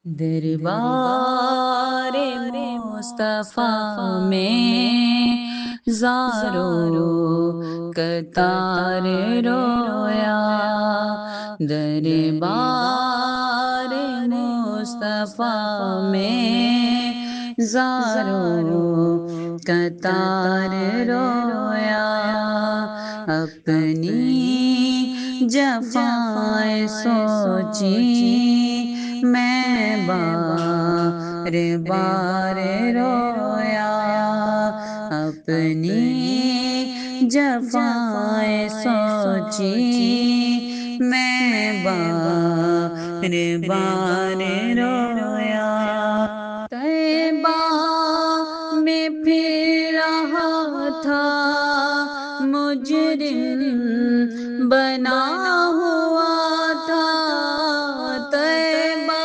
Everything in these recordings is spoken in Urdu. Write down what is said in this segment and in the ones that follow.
دربار مصطفیٰ میں زارو قطار رویا، دربار مصطفیٰ میں زارو قطار رویا، اپنی جفائیں سوچی میں بار بار رویا، اپنی جفائیں سوچی میں بار بار رویا، طیبہ میں پھر رہا تھا مجرم بنا ہوا تھا، طیبہ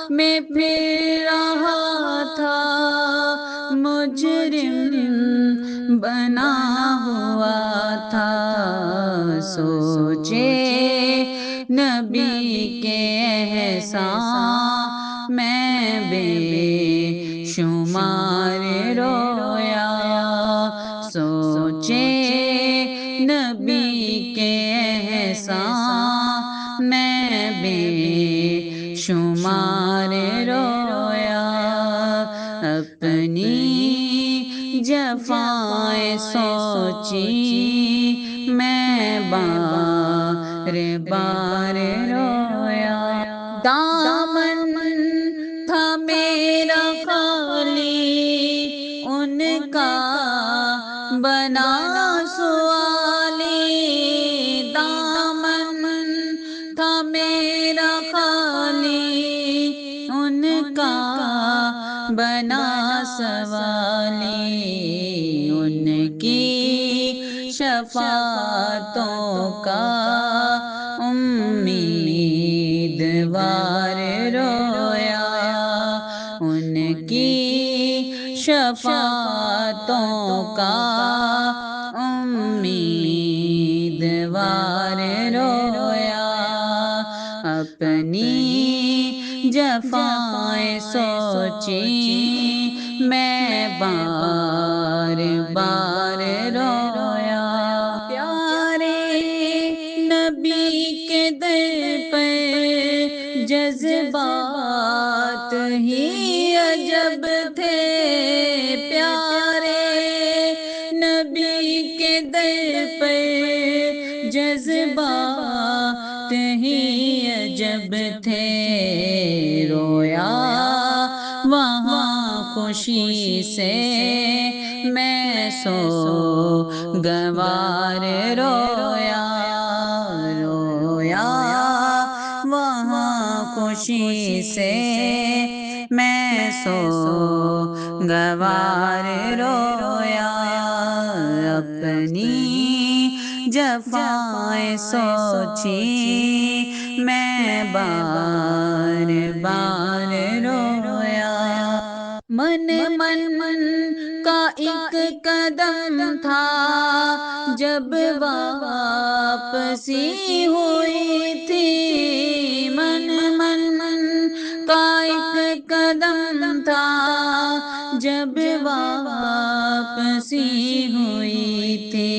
میں پھر رہا تھا مجرم بنا ہوا تھا، سوچے نبی کے احسان میں بے شمار رویا، سوچے نبی کے احسان میں بے شمار رویا، اپنی جفائیں سوچی میں بار بار رویا، دامن تھا میرا خالی ان کا بنا سوالی، دامن تھا میرا خالی ان کا بنا سوالی، ان کی شفاعتوں کا امیدوار رویا، ان کی شفاعتوں کا امیدوار رویا، اپنی جفائیں سوچی میں بار بار رویا، پیارے نبی کے در پر جذبات ہی عجب تھے، پیارے نبی کے در پر جذبات ہی عجب تھے، رویا وہاں خوشی سے میں سوگوار رویا، رویا وہاں خوشی سے میں سوگوار رویا، اپنی جفائیں سوچی میں بار بار رویا، من کا ایک قدم تھا جب واپسی ہوئی تھی، من کا ایک قدم تھا جب واپسی ہوئی تھی،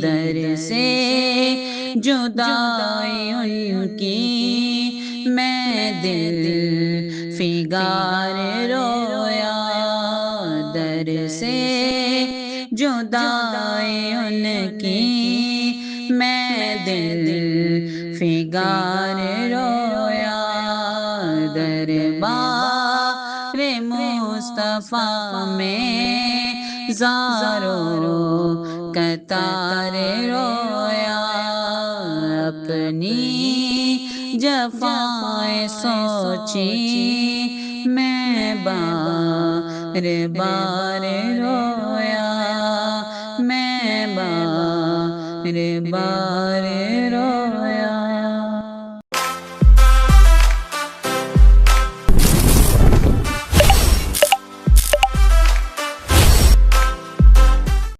در سے جدائی ان کی میں دل فگار رویا، در سے جدائی ان کی میں دل فگار رویا، دربار مصطفیٰ میں زارو قطار رویا، اپنی جفائیں سوچی میں بار بار رویا، میں بار بار رویا۔